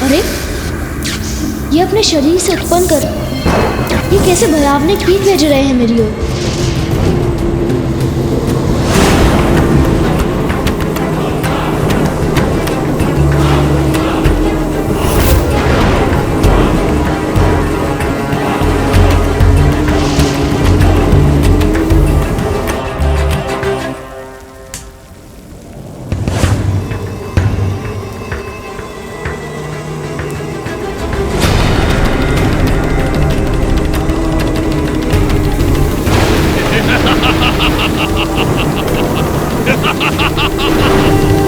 अरे ये अपने शरीर से उत्पन्न कर ये कैसे भयावने कीट भेज रहे हैं मेरी ओर।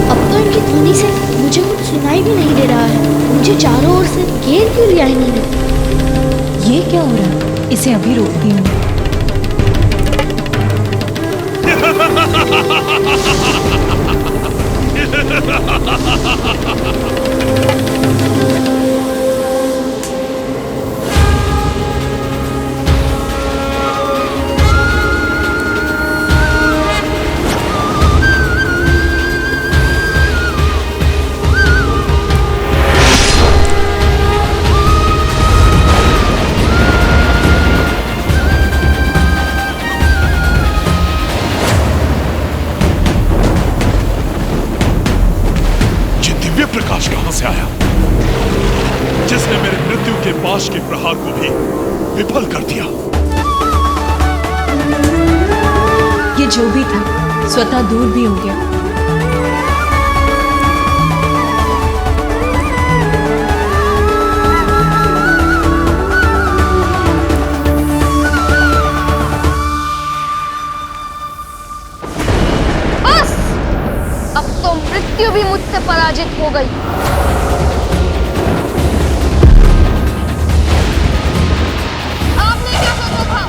अब तो इनकी ध्वनि से मुझे कुछ सुनाई भी नहीं दे रहा है। मुझे चारों ओर से घेर क्यों लिया इन्होंने? ये क्या हो रहा है? इसे अभी रोकती हूँ। प्रकाश कहां से आया जिसने मेरे मृत्यु के पाश के प्रहार को भी विफल कर दिया? ये जो भी था स्वतः दूर भी हो गया। मृत्यु भी मुझसे पराजित हो गई। आपने क्या सोचा था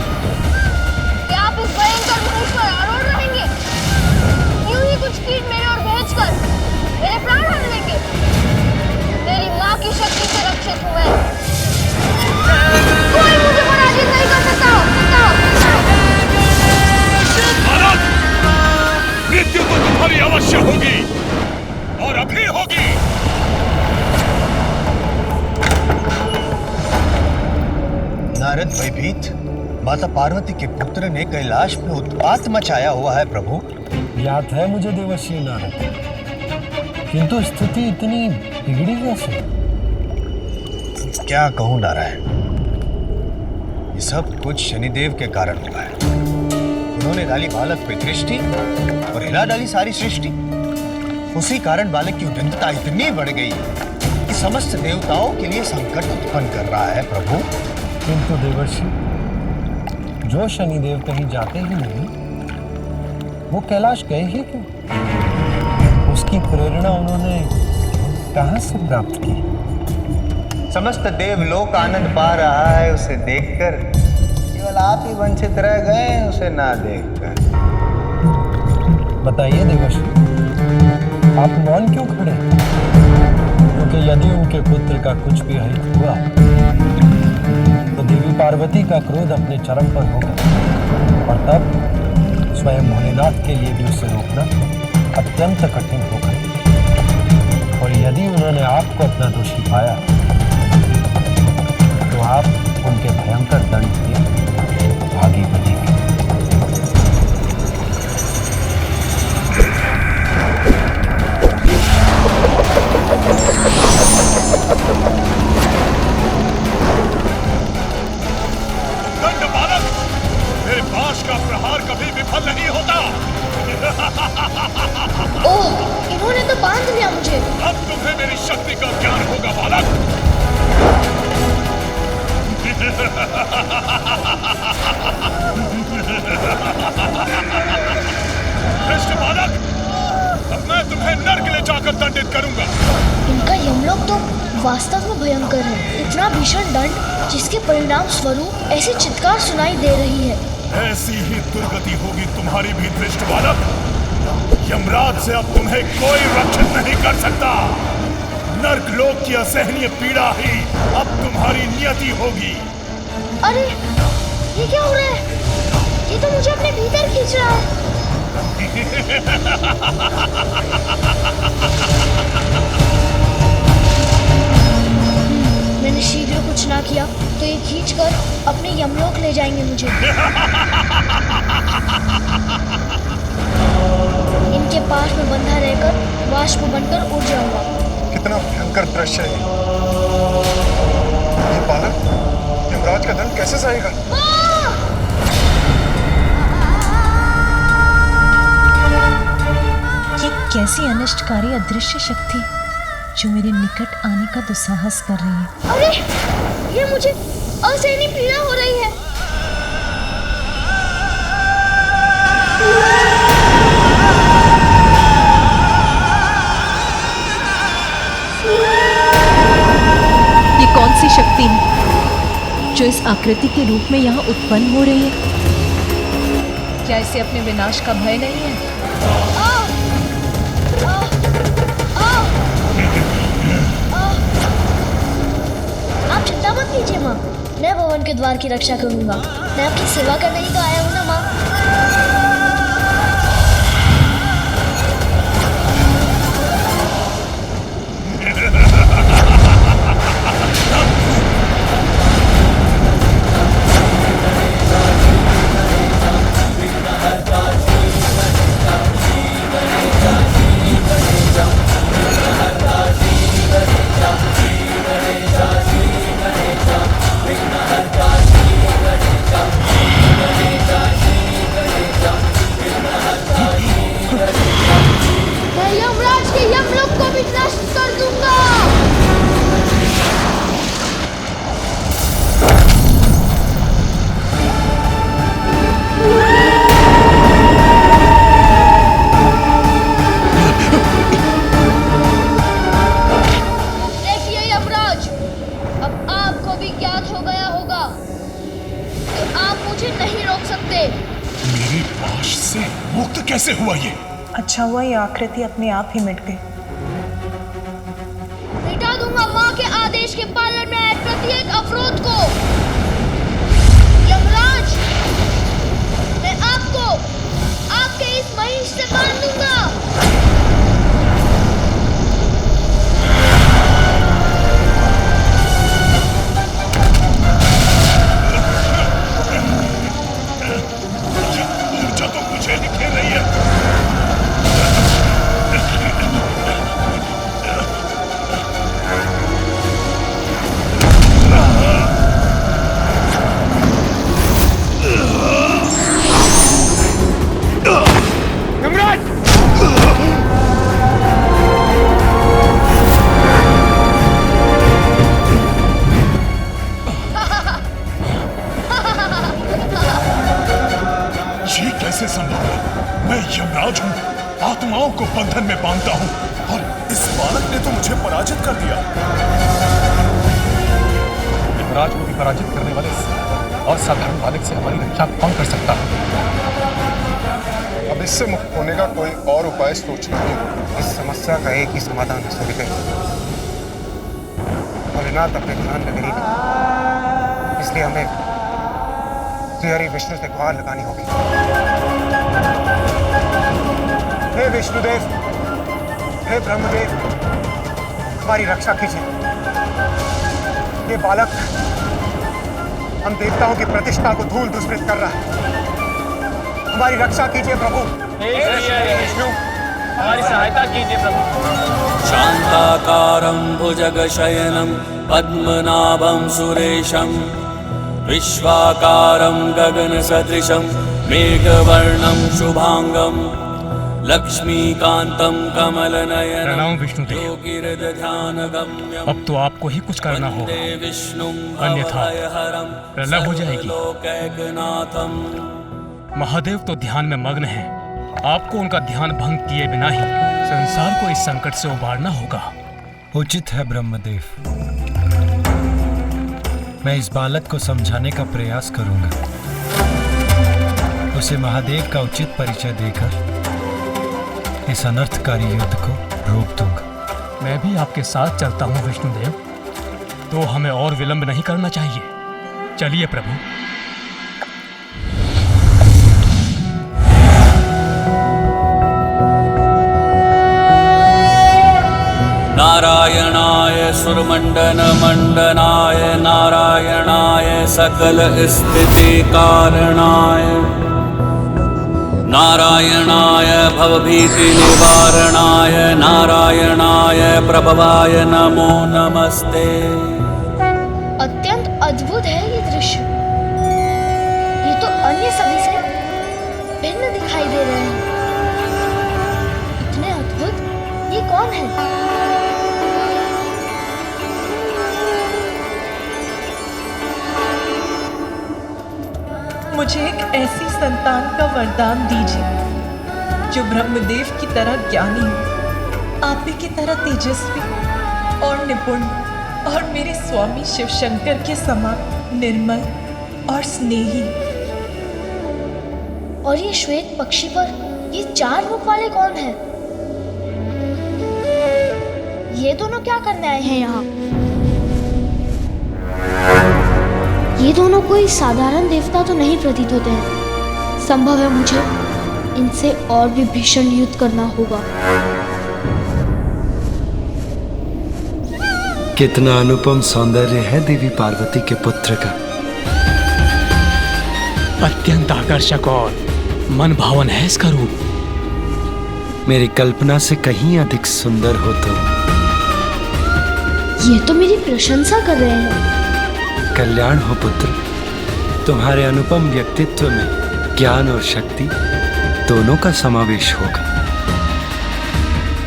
कि आप इस भयंकर धनुष पर आरूढ़ रहेंगे? यूं ही कुछ कीट मेरे ओर भेजकर मेरे प्राण हर लेंगे? तेरी मां की शक्ति से रक्षित हूं मैं। कोई मुझे पराजित नहीं कर सकता। मृत्यु तो तुम्हारी अवश्य होगी और अभी होगी। नारद भयभीत, माता पार्वती के पुत्र ने कैलाश में उत्पात मचाया हुआ है प्रभु। याद है मुझे देवर्षि नारद, किंतु स्थिति इतनी बिगड़ी कैसे? क्या कहूं नारायण, ये सब कुछ शनिदेव के कारण हुआ है। उन्होंने डाली बालक पे दृष्टि और हिला डाली सारी सृष्टि। उसी कारण बालक की उद्दंडता इतनी बढ़ गई कि समस्त देवताओं के लिए संकट उत्पन्न कर रहा है प्रभु। किंतु देवर्षि, जो शनिदेव कहीं जाते ही नहीं, वो कैलाश गए ही क्यों? उसकी प्रेरणा उन्होंने कहां से प्राप्त की? समस्त देवलोक आनंद पा रहा है उसे देखकर, केवल आप ही वंचित रह गए उसे ना देखकर। बताइए देवर्षि, आप मौन क्यों खड़े? क्योंकि यदि उनके पुत्र का कुछ भी अहित हुआ तो देवी पार्वती का क्रोध अपने चरम पर होगा और तब स्वयं भोलेनाथ के लिए भी उसे रोकना अत्यंत कठिन होगा। और यदि उन्होंने आपको अपना दोषी पाया तो आप उनके भयंकर दंड के भागी बनेंगे। दंड बालक, मेरे पाश का प्रहार कभी विफल नहीं होता। ओह, इन्होंने तो बांध लिया मुझे। अब तुम्हें मेरी शक्ति का ज्ञान होगा बालक। भ्रष्ट बालक, अब मैं तुम्हें नर्क ले जाकर दंडित करूंगा। इनका यमलोक तो वास्तव में भयंकर है। इतना भीषण दंड जिसके परिणाम स्वरूप ऐसी चित्कार सुनाई दे रही है। ऐसी ही दुर्गति होगी तुम्हारी भी भ्रष्ट बालक। यमराज से अब तुम्हें कोई रक्षित नहीं कर सकता। नर्क लोक की असहनीय पीड़ा ही अब तुम्हारी नियति होगी। अरे ये क्या हो रहा है? ये तो मुझे अपने भीतर खींच रहा है। अपने यमलोक ले जाएंगे मुझे। इनके पास में बंधा रहकर वाष्प बनकर उड़ जाऊंगा। कितना भयंकर दृश्य है ये बालक यमराज का दंड कैसे सहेगा? ये कैसी अनिष्टकारी अदृश्य शक्ति जो मेरे निकट आने का दुस्साहस कर रही है। अरे ये मुझे असहनीय पीड़ा हो रही है। ये कौन सी शक्ति है जो इस आकृति के रूप में यहाँ उत्पन्न हो रही है? क्या इसे अपने विनाश का भय नहीं है? आप चिंता मत कीजिए माँ, मैं भवन के द्वार की रक्षा करूंगा। मैं आपकी सेवा करने ही तो आया हूँ ना माँ। मैं यमराज के यमलोक को भी नष्ट कर दूंगा। देखिए यमराज, अब आपको भी ज्ञात हो गया होगा कि आप मुझे नहीं रोक सकते। मेरी पाश से मुक्त कैसे हुआ ये? अच्छा हुआ ये आकृति अपने आप ही मिट गई। मिटा दूंगा माँ के आदेश के पालन में आए प्रत्येक अवरोध को। यमराज, मैं आपको आपके इस महिष से बांध दूंगा। ऊर्जा तो मुझे ही खेल रही है। ये कैसे संभव है? मैं यमराज हूँ, आत्माओं को बंधन में बांधता हूँ, और इस बालक ने तो मुझे पराजित कर दिया। यमराज को भी पराजित करने वाले असाधारण बालक से हमारी रक्षा कौन कर सकता है? अब इससे मुक्त होने का कोई और उपाय सोचना ही होगा। इस समस्या का एक ही समाधान है सूर्यदेव। भोलेनाथ अपने ध्यान में नहीं है, इसलिए हमें श्री हरि विष्णु से गुहार लगानी होगी। हे विष्णुदेव, हे ब्रह्मदेव, हमारी रक्षा कीजिए। ये बालक हम देवताओं की प्रतिष्ठा को धूल दुष्कृत कर रहा है। हमारी रक्षा कीजिए प्रभु। हे श्री हरि विष्णु, हमारी सहायता कीजिए प्रभु। शान्ताकारं भुजगशयनं पद्मनाभं सुरेशं विश्वाकारं गगनसदृशं मेघवर्णं शुभांगं लक्ष्मीकान्तं कमलनयनं योगिहृदध्यानगम्यं। अब तो आपको ही कुछ करना होगा, अन्यथा प्रलय हो जाएगी। महादेव तो ध्यान में मग्न हैं। आपको उनका ध्यान भंग किए बिना ही संसार को इस संकट से उबारना होगा। उचित है ब्रह्मदेव, मैं इस बालक को समझाने का प्रयास करूंगा। उसे महादेव का उचित परिचय देकर इस अनर्थकारी युद्ध को रोक दूंगा। मैं भी आपके साथ चलता हूँ विष्णुदेव, तो हमें और विलंब नहीं करना चाहिए। चलिए प्रभु। नारायणाय सुरमण्डनमण्डनाय नारायणाय सकल स्थिति कारणाय नारायणाय भवभीति निवारणाय नारायणाय प्रभवाय नमो नमस्ते। अत्यंत अद्भुत है ये दृश्य। ये तो अन्य सभी से भिन्न दिखाई दे रहे हैं। इतने अद्भुत ये कौन है? मुझे एक ऐसी संतान का वरदान दीजिए जो ब्रह्मदेव की तरह ज्ञानी हो, आप ही की तरह तेजस्वी और निपुण, और मेरे स्वामी शिव शंकर के समान निर्मल और स्नेही। और ये श्वेत पक्षी पर ये 4 मुख वाले कौन हैं? ये दोनों क्या करने आए हैं यहाँ? ये दोनों कोई साधारण देवता तो नहीं प्रतीत होते हैं। संभव है मुझे इनसे और भी भीषण युद्ध करना होगा। कितना अनुपम सौंदर्य है देवी पार्वती के पुत्र का। अत्यंत आकर्षक और मन भावन है इसका रूप। मेरी कल्पना से कहीं अधिक सुंदर हो तो। ये तो मेरी प्रशंसा कर रहे हैं। कल्याण हो पुत्र। तुम्हारे अनुपम व्यक्तित्व में ज्ञान और शक्ति दोनों का समावेश होगा।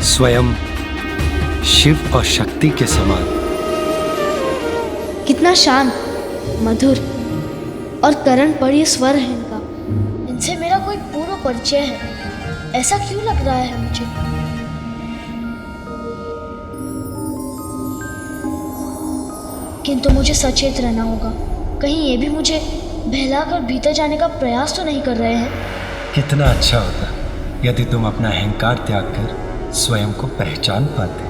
स्वयं शिव और शक्ति के समान। कितना शांत, मधुर और करण पर ये स्वर है इनका। इनसे मेरा कोई पूर्व परिचय है, ऐसा क्यों लग रहा है मुझे? किंतु मुझे सचेत रहना होगा। कहीं ये भी मुझे बहलाकर भीतर जाने का प्रयास तो नहीं कर रहे हैं। कितना अच्छा होता यदि तुम अपना अहंकार त्याग कर स्वयं को पहचान पाते,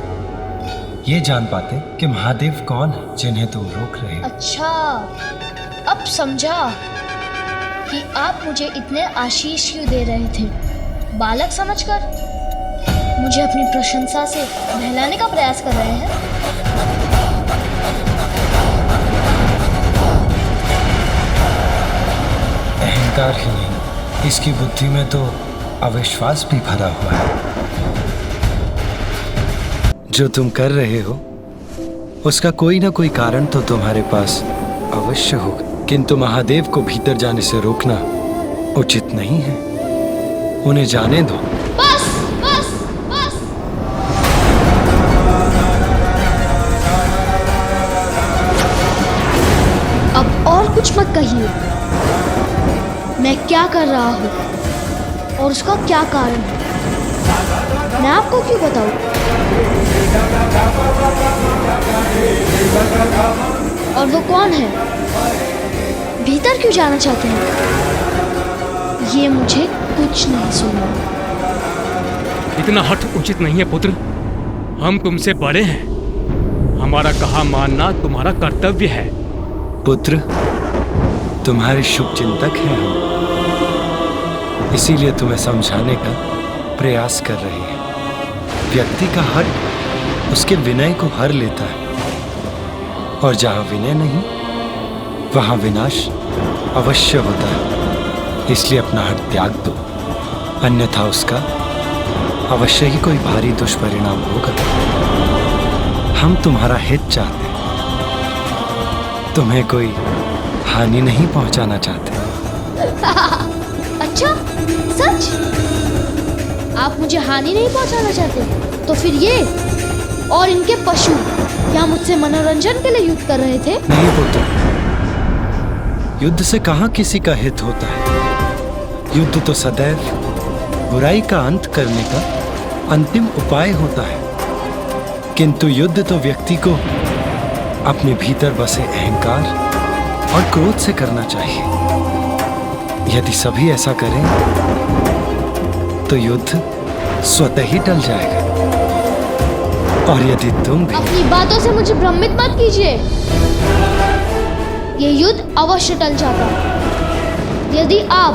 ये जान पाते कि महादेव कौन है जिन्हें तुम रोक रहे हो। अच्छा, अब समझा कि आप मुझे इतने आशीष क्यों दे रहे थे। बालक समझकर मुझे अपनी प्रशंसा से बहलाने का प्रयास कर रहे हैं। अहंकार ही नहीं, इसकी बुद्धि में तो अविश्वास भी भरा हुआ है। जो तुम कर रहे हो उसका कोई ना कोई कारण तो तुम्हारे पास अवश्य होगा, किंतु महादेव को भीतर जाने से रोकना उचित नहीं है। उन्हें जाने दो। बस बस बस। अब और कुछ मत कहिए। मैं क्या कर रहा हूँ और उसका क्या कारण है, मैं आपको क्यों बताऊं? और वो कौन है, भीतर क्यों जाना चाहते हैं, ये मुझे कुछ नहीं सुनना। इतना हठ उचित नहीं है पुत्र। हम तुमसे बड़े हैं, हमारा कहा मानना तुम्हारा कर्तव्य है। पुत्र, तुम्हारे शुभ चिंतक हैं हम, इसीलिए तुम्हें समझाने का प्रयास कर रहे हैं। व्यक्ति का हट उसके विनय को हर लेता है, और जहां विनय नहीं वहां विनाश अवश्य होता है। इसलिए अपना हट त्याग दो, अन्यथा उसका अवश्य ही कोई भारी दुष्परिणाम होगा। हम तुम्हारा हित चाहते हैं, तुम्हें कोई हानि नहीं पहुंचाना चाहते। अच्छा, सच? आप मुझे हानि नहीं पहुंचाना चाहते? तो फिर ये और इनके पशु क्या मुझसे मनोरंजन के लिए युद्ध कर रहे थे? नहीं पुत्र, युद्ध से कहाँ किसी का हित होता है। युद्ध तो सदैव बुराई का अंत करने का अंतिम उपाय होता है, किंतु युद्ध तो व्यक्ति को अपने भीतर बसे अहंकार और क्रोध से करना चाहिए। यदि सभी ऐसा करें तो युद्ध स्वतः ही टल जाएगा। और यदि तुम भी अपनी बातों से मुझे भ्रमित मत कीजिए। ये युद्ध अवश्य टल जाता यदि आप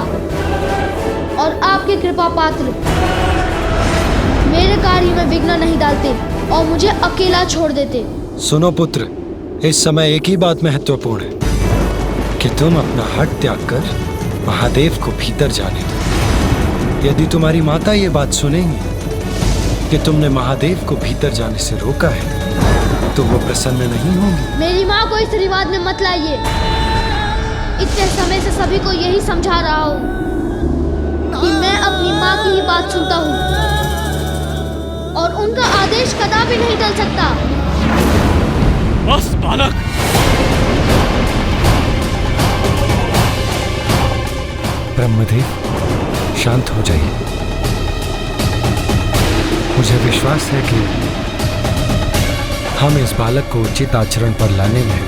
और आपके कृपा पात्र मेरे कार्य में विघ्न नहीं डालते। और मुझे अकेला छोड़ देते। सुनो पुत्र, इस समय एक ही बात महत्वपूर्ण है कि तुम अपना हट त्याग कर महादेव को भीतर जाने दो। यदि तुम्हारी माता ये बात सुनेंगी कि तुमने महादेव को भीतर जाने से रोका है तो वो प्रसन्न नहीं होंगी। मेरी माँ को इस रिवाज में मत लाइए। इतने समय से सभी को यही समझा रहा हूँ कि मैं अपनी माँ की ही बात सुनता हूँ और उनका आदेश कदापि नहीं टल सकता। बस बालक, ब्रह्मदेव शांत हो जाइए। मुझे विश्वास है कि हम इस बालक को उचित आचरण पर लाने में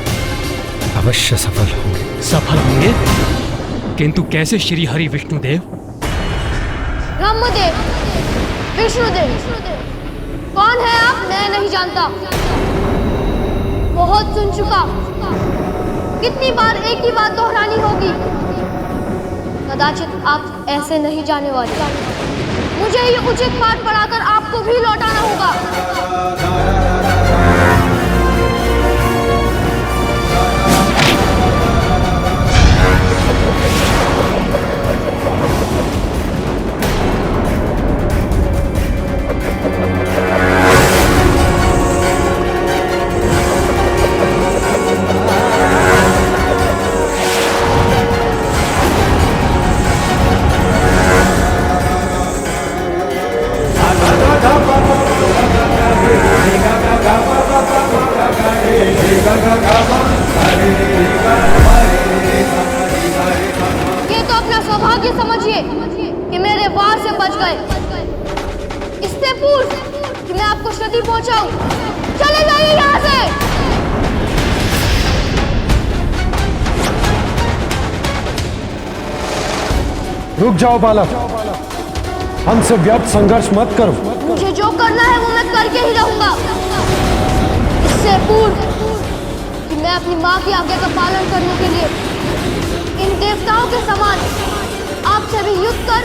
अवश्य सफल होंगे। सफल होंगे? किंतु कैसे श्री हरि विष्णुदेव? ब्रह्मदेव, विष्णुदेव, कौन है आप? मैं नहीं जानता। बहुत सुन चुका। कितनी बार एक ही बात दोहरानी होगी? कदाचित आप ऐसे नहीं जाने वाले। मुझे ये उचित पाठ पढ़ाकर आपको भी लौटाना होगा। ये तो अपना सौभाग्य समझिए कि मेरे वार से बच गए। इससे पूर्व कि मैं आपको क्षति पहुंचाऊं, चले जाइए यहाँ से। रुक जाओ बालक, हमसे व्यर्थ संघर्ष मत करो। मुझे जो करना है वो मैं करके ही रहूंगा। इससे पूर्व कि मैं अपनी माँ की आज्ञा का पालन करने के लिए इन देवताओं के समान आपसे भी युद्ध कर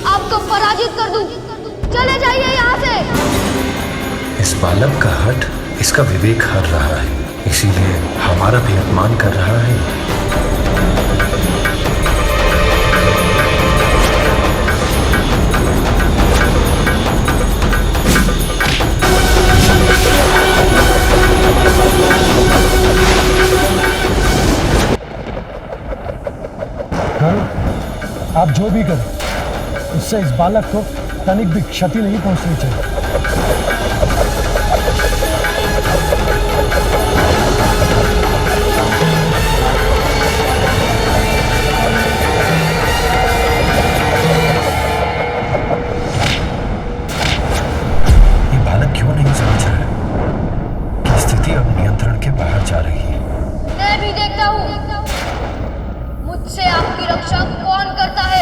आपको पराजित कर दूं। चले जाइए यहाँ से। इस बालक का हठ इसका विवेक हर रहा है, इसीलिए हमारा भी अपमान कर रहा है। आप जो भी करें, उससे इस बालक को तनिक भी क्षति नहीं पहुंचनी चाहिए। ये बालक क्यों नहीं समझ रहा है कि स्थिति अब नियंत्रण के बाहर जा रही है। मैं भी देखता हूँ मुझसे आपकी रक्षा कौन करता है।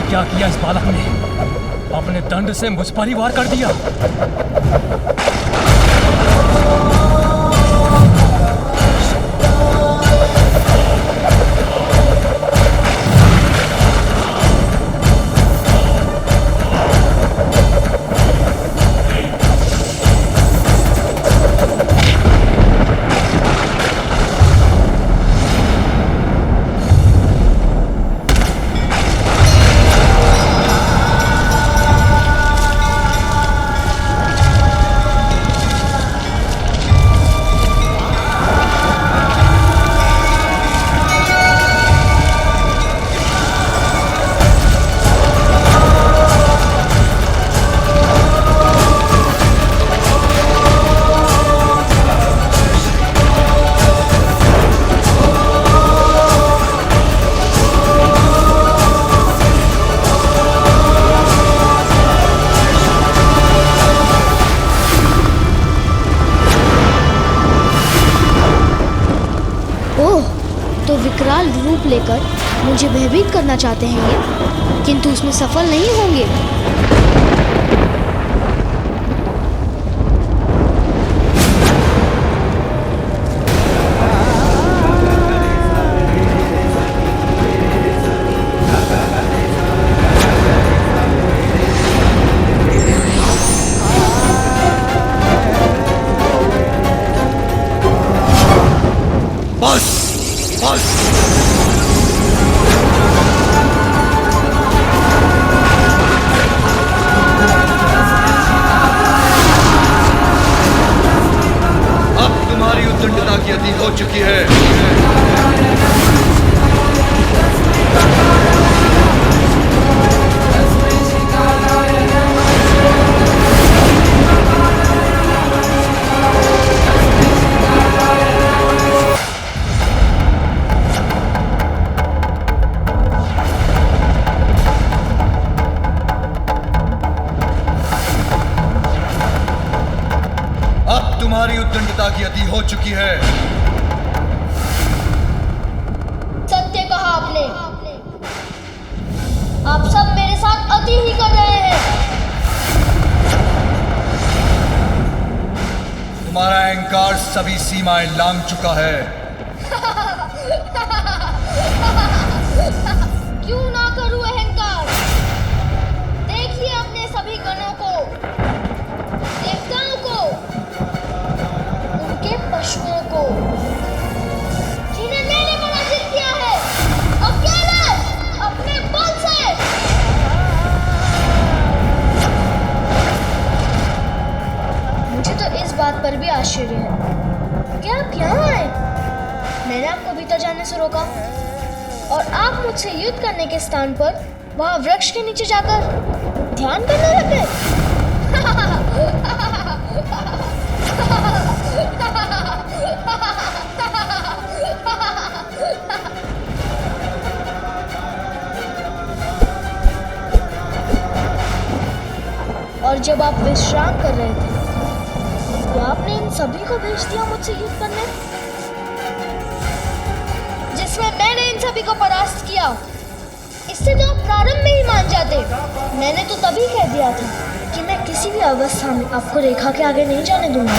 क्या किया इस बालक ने? अपने दंड से मुझ पर ही वार कर दिया। विकराल रूप लेकर मुझे भयभीत करना चाहते हैं ये, किंतु उसमें सफल नहीं होंगे। उद्दंडता की अति हो चुकी है। तुम्हारी उद्दंडता की अति हो चुकी है। सत्य कहा आपने। आप सब मेरे साथ अति ही कर रहे हैं। तुम्हारा अहंकार सभी सीमाएं लांघ चुका है। क्यों ना करूं अहंकार? देखिए अपने सभी गणों को, देवताओं को, उनके पशुओं को, जिन्हें मैंने पराजित किया है अकेले अपने बल से। मुझे तो इस बात पर भी आश्चर्य है कि आप यहाँ आए। मैंने आपको भीतर जाने से रोका और आप मुझसे युद्ध करने के स्थान पर वहां वृक्ष के नीचे जाकर ध्यान करने लगे। और जब आप विश्राम कर रहे थे तो आपने इन सभी को भेज दिया मुझसे युद्ध करने, जिसमें मैंने इन सभी को परास्त किया। इससे तो आप प्रारंभ में ही मान जाते। मैंने तो तभी कह दिया था कि मैं किसी भी अवस्था में आपको रेखा के आगे नहीं जाने दूंगा।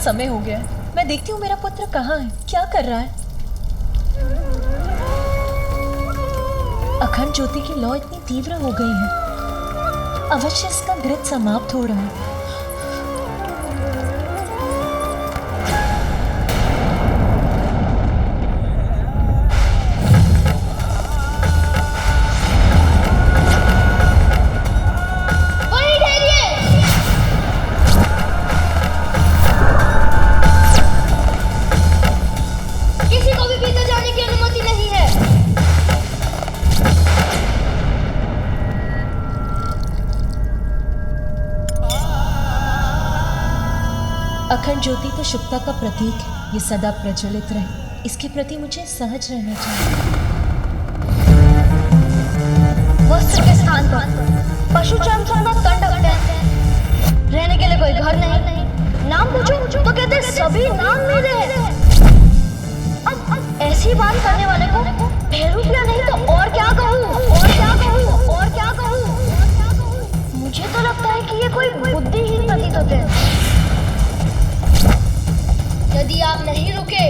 समय हो गया, मैं देखती हूँ मेरा पुत्र कहाँ है, क्या कर रहा है। अखंड ज्योति की लौ इतनी तीव्र हो गई है, अवश्य इसका घृत समाप्त हो रहा है। अखंड ज्योति तो शुभता का प्रतीक है, ये सदा प्रज्वलित रहे, इसके प्रति मुझे सहज रहना चाहिए। वस्त्र के स्थान पर पशु चर्म का कंठ है, रहने के लिए कोई घर नहीं, नाम पूछो तो कहते सभी नाम मेरे हैं। अब ऐसी बात करने वाले को बेरूपिया नहीं तो और क्या कहूँ, और क्या कहूँ, और क्या कहूँ। मुझे तो लगता है कि ये कोई बुद्धिहीन प्रतीत होते हैं। यदि आप नहीं रुके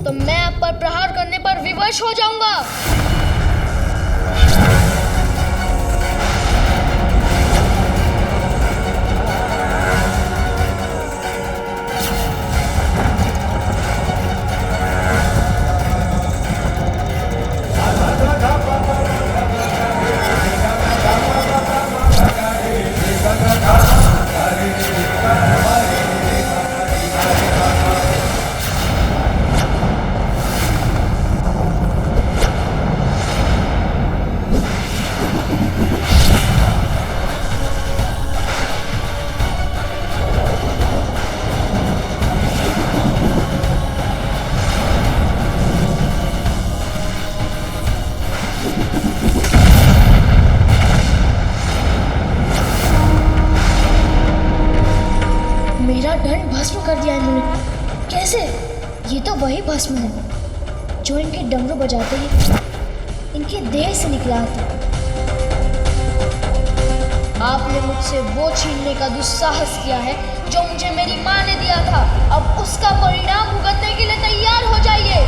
तो मैं आप पर प्रहार करने पर विवश हो जाऊंगा। दंड भस्म कर दिया इन्होंने। कैसे? ये तो वही भस्म है जो इनके डमरू बजाते ही इनके देह से निकला था। आपने मुझसे वो छीनने का दुस्साहस किया है जो मुझे मेरी माँ ने दिया था। अब उसका परिणाम भुगतने के लिए तैयार हो जाइए।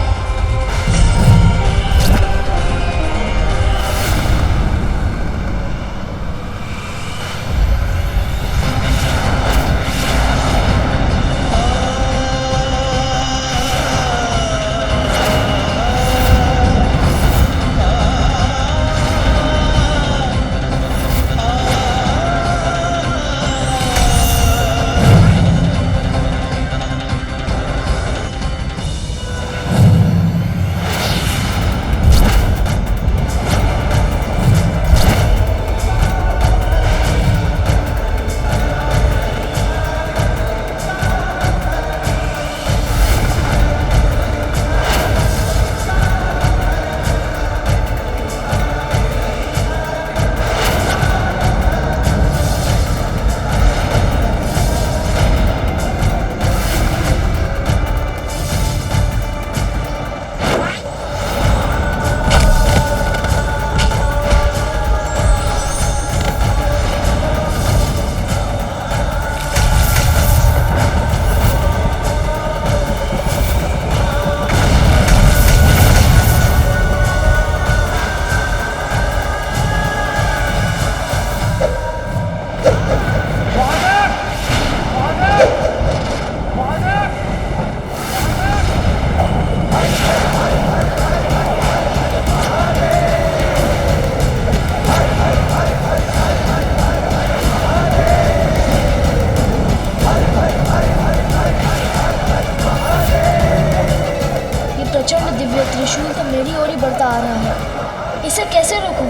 त्रिशूल तो मेरी ओर ही बढ़ता आ रहा है। इसे कैसे रोकूं?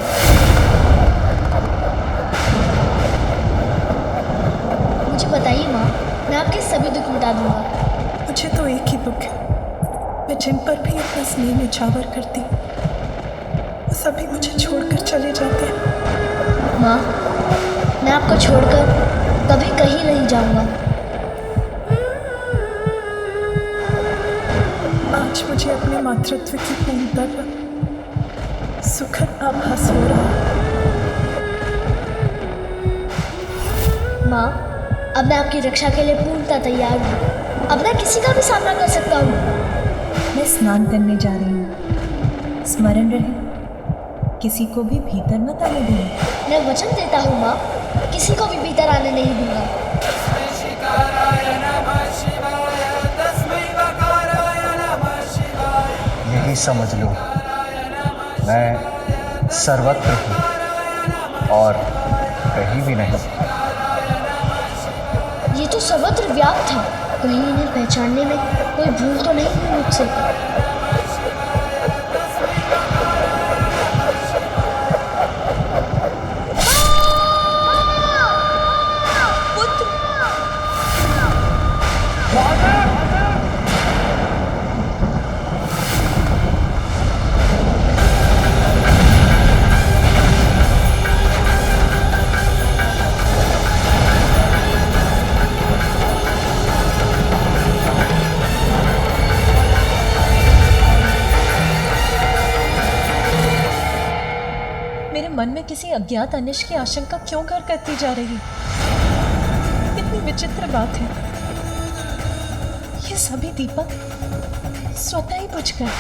मुझे बताइए माँ, मैं आपके सभी दुख मिटा दूंगा। मुझे तो एक ही दुख है, मैं जिन पर भी अपना स्नेह निछावर करती वो सभी मुझे छोड़कर चले जाते हैं। माँ, मैं आपको छोड़कर कभी कहीं नहीं जाऊंगा। आज मुझे अपने मातृत्व की पूर्णता का सुखद आभास हो रहा है। माँ, अब मैं आपकी रक्षा के लिए पूर्णतः तैयार हूँ। अब मैं किसी का भी सामना कर सकता हूँ। मैं स्नान करने जा रही हूँ, स्मरण रहे किसी को भी भीतर मत आने दूंगा। मैं वचन देता हूँ माँ, किसी को भी भीतर आने नहीं दूंगा। यही समझ लो, मैं सर्वत्र हूँ और कहीं भी नहीं। ये तो सर्वत्र व्याप्त था, कहीं इन्हें पहचानने में कोई भूल तो नहीं हुई मुझसे। मन में किसी अज्ञात अनिष्ट की आशंका क्यों घर करती जा रही? कितनी विचित्र बात है। ये सभी दीपक स्वतः ही बुझ गए।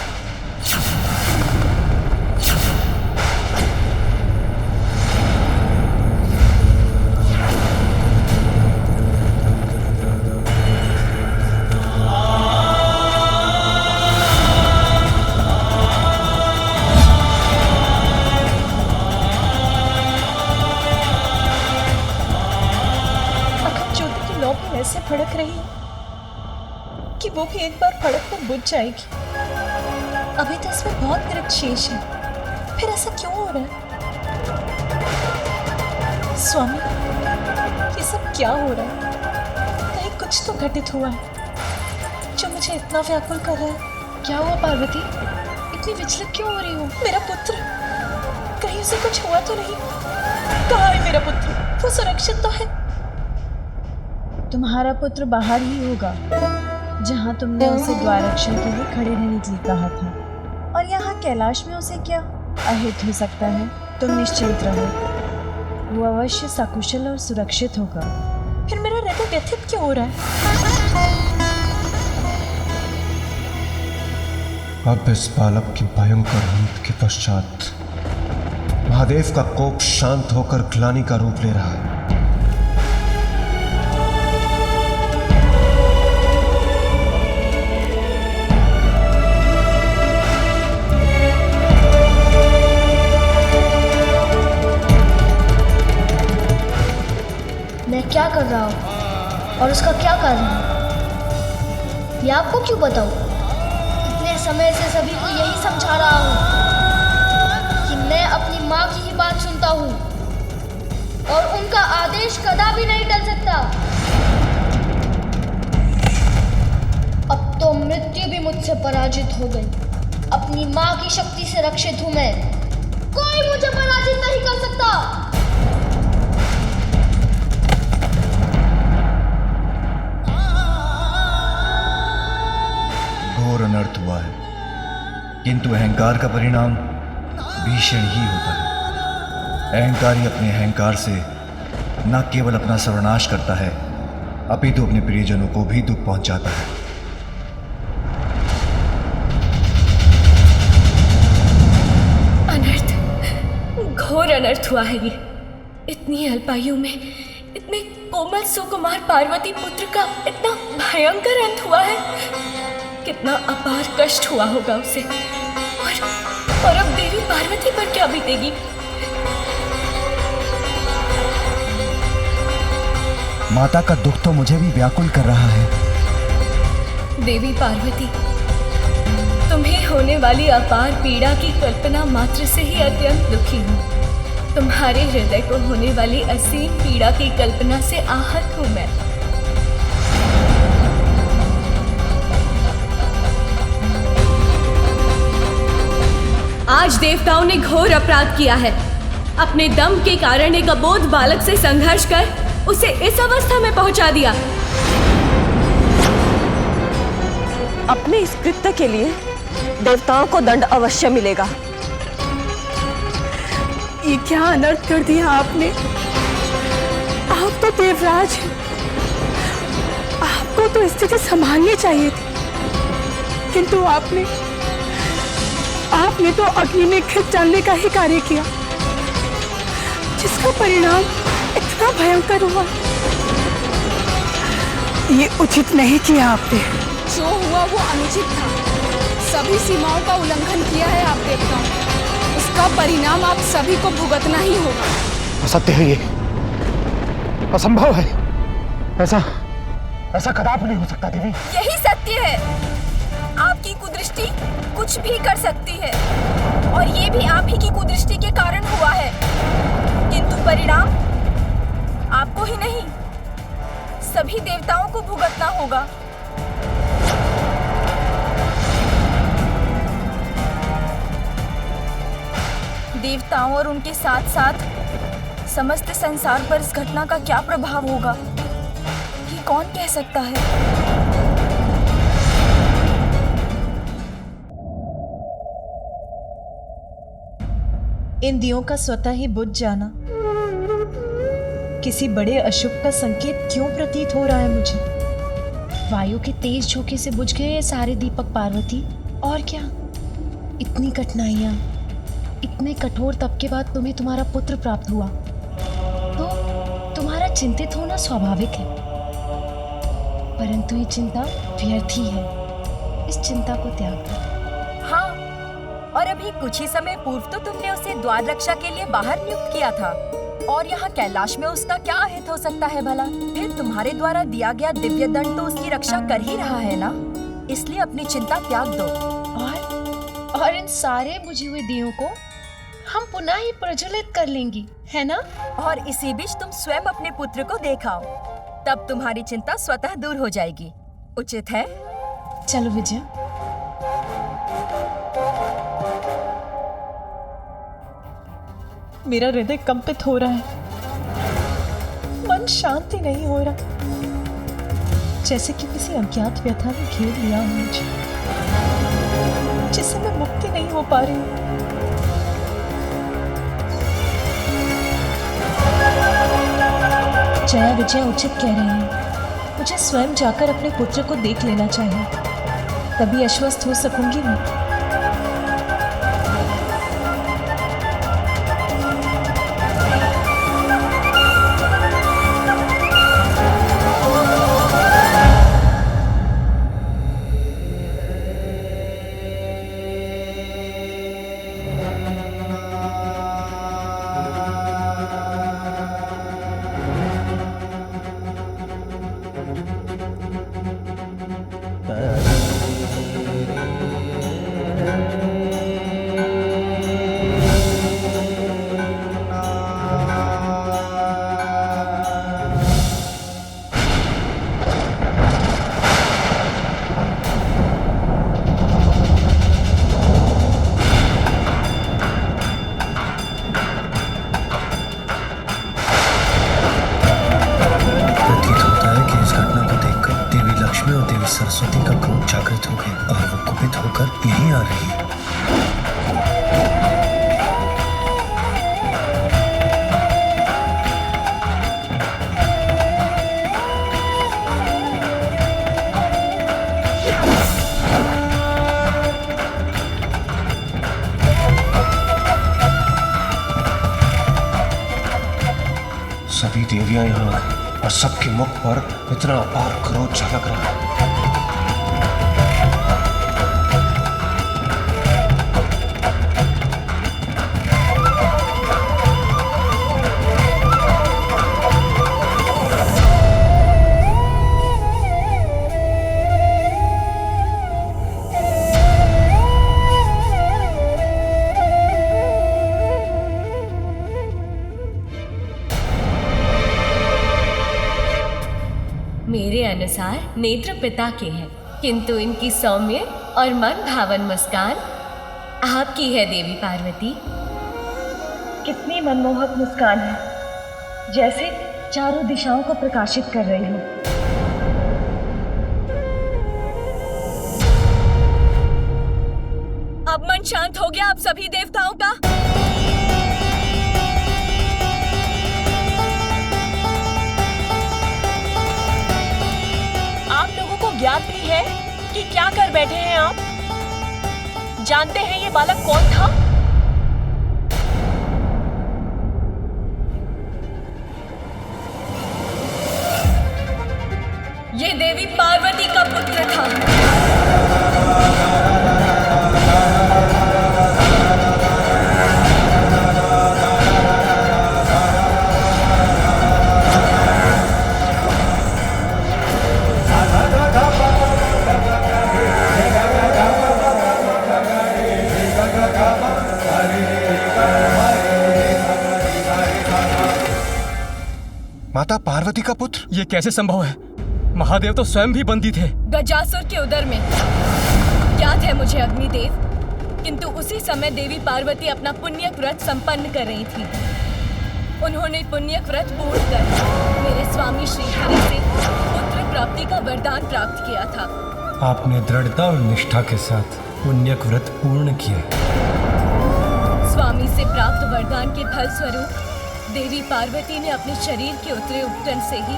ऐसे भड़क रही है कि वो भी एक बार भड़क कर बुझ जाएगी। अभी तो इसमें बहुत दृढ़ शेष है, फिर ऐसा क्यों हो रहा है? स्वामी, ये सब क्या हो रहा है? कहीं कुछ तो घटित हुआ है जो मुझे इतना व्याकुल कर रहा है। क्या हुआ पार्वती? इतनी विचलित क्यों हो रही हो? मेरा पुत्र, कहीं उसे कुछ हुआ तो नहीं? कहाँ है मेरा पुत्र? वो सुरक्षित तो है? तुम्हारा पुत्र बाहर ही होगा, जहाँ तुमने उसे द्वाररक्षा के लिए खड़े रहने के लिए कहा था। और यहाँ कैलाश में उसे क्या अहित हो सकता है? तुम निश्चिंत रहो, वो अवश्य सकुशल और सुरक्षित होगा। फिर मेरा हृदय व्यथित क्यों हो रहा है? अब इस बालक की भयंकर अंत के पश्चात महादेव का कोप शांत होकर ग्लानि का रूप ले रहा है। मैं क्या कर रहा हूँ और उसका क्या कारण है, ये आपको क्यों बताऊँ? इतने समय से सभी को यही समझा रहा हूँ कि मैं अपनी माँ की ही बात सुनता हूँ और उनका आदेश कदापि नहीं टल सकता। अब तो मृत्यु भी मुझसे पराजित हो गई। अपनी माँ की शक्ति से रक्षित हूँ मैं, कोई मुझे पराजित नहीं कर सकता। घोर अनर्थ हुआ है, किंतु अहंकार का परिणाम भीषण ही होता है। अहंकारी अपने अहंकार से न केवल अपना सर्वनाश करता है, अपितु अपने प्रियजनों को भी दुख पहुंचाता है। अनर्थ, घोर अनर्थ हुआ है ये। इतनी अल्पायु में इतने कोमल सुकुमार पार्वती पुत्र का इतना भयंकर अंत हुआ है। कितना अपार कष्ट हुआ होगा उसे, और अब देवी पार्वती पर क्या बीतेगी? माता का दुख तो मुझे भी व्याकुल कर रहा है। देवी पार्वती, तुम्हें होने वाली अपार पीड़ा की कल्पना मात्र से ही अत्यंत दुखी हूँ। तुम्हारे हृदय को होने वाली असीम पीड़ा की कल्पना से आहत हूँ मैं। आज देवताओं ने घोर अपराध किया है। अपने दम के कारण एक अबोध बालक से संघर्ष कर उसे इस अवस्था में पहुंचा दिया। अपने इस कृत्य के लिए देवताओं को दंड अवश्य मिलेगा। ये क्या अनर्थ कर दिया आपने? आप तो देवराज हैं, आपको तो स्थिति संभालनी चाहिए थी, किंतु आपने तो अग्नि में खिंच डालने का ही कार्य किया, जिसका परिणाम इतना भयंकर हुआ। ये उचित नहीं किया आपने। जो हुआ वो अनुचित था। सभी सीमाओं का उल्लंघन किया है आप देवताओं, उसका परिणाम आप सभी को भुगतना ही होगा। असत्य है ये, असंभव है। ऐसा कदापि नहीं हो सकता देवी। यही सत्य है। आपकी कुदृष्टि कुछ भी कर सकती है, और ये भी आप ही की कुदृष्टि के कारण हुआ है, किंतु परिणाम आपको ही नहीं, सभी देवताओं को भुगतना होगा। देवताओं और उनके साथ साथ समस्त संसार पर इस घटना का क्या प्रभाव होगा, ये कौन कह सकता है? इन दियों का स्वतः ही बुझ जाना किसी बड़े अशुभ का संकेत क्यों प्रतीत हो रहा है मुझे? वायु के तेज झोंके से बुझ गए ये सारे दीपक पार्वती। और क्या, इतनी कठिनाइयां, इतने कठोर तप के बाद तुम्हें तुम्हारा पुत्र प्राप्त हुआ, तो तुम्हारा चिंतित होना स्वाभाविक है, परंतु ये चिंता व्यर्थ ही है। इस चिंता को त्याग दो। हाँ, और अभी कुछ ही समय पूर्व तो तुमने उसे द्वार रक्षा के लिए बाहर नियुक्त किया था, और यहाँ कैलाश में उसका क्या अहित हो सकता है भला? फिर तुम्हारे द्वारा दिया गया दिव्य दंड तो उसकी रक्षा कर ही रहा है ना, इसलिए अपनी चिंता त्याग दो। और इन सारे बुझे हुए दियों को हम पुनः ही प्रज्वलित कर लेंगे, है ना? और इसी बीच तुम स्वयं अपने पुत्र को देखाओ, तब तुम्हारी चिंता स्वतः दूर हो जाएगी। उचित है? चलो विजय। मेरा हृदय कंपित हो रहा है, मन शांति नहीं हो रहा। जैसे कि किसी अज्ञात व्यथा ने घेर लिया हो मुझे, जिससे मैं मुक्ति नहीं हो पा रही हूँ। जया विजया उचित कह रही है, मुझे स्वयं जाकर अपने पुत्र को देख लेना चाहिए, तभी आश्वस्त हो सकूंगी मैं। सरस्वती का क्रोध जागृत हो गया और वो कुपित होकर यहीं आ रही है। सभी देवियां यहाँ आ गई और सबके मुख पर इतना अपार क्रोध झलक रहा है। मेरे अनुसार नेत्र पिता के हैं, किंतु इनकी सौम्य और मन भावन मुस्कान आपकी है देवी पार्वती। कितनी मनमोहक मुस्कान है, जैसे चारों दिशाओं को प्रकाशित कर रही हो। अब मन शांत हो गया आप सभी देवताओं का? ज्ञात भी है कि क्या कर बैठे हैं आप? जानते हैं ये बालक कौन था? ये देवी पार्वती का पुत्र था। माता पार्वती का पुत्र? ये कैसे संभव है? महादेव तो स्वयं भी बंदी थे। गजासुर के उदर में। याद है मुझे अग्निदेव, किंतु उसी समय देवी पार्वती अपना पुण्य व्रत संपन्न कर रही थी। उन्होंने पुण्य व्रत पूर्ण कर मेरे स्वामी श्रीहरि से पुत्र प्राप्ति का वरदान प्राप्त किया था। आपने दृढ़ता और निष्ठा के साथ पुण्य व्रत पूर्ण किया। स्वामी से प्राप्त वरदान के फल स्वरूप देवी पार्वती ने अपने शरीर के उतरे उपटन से ही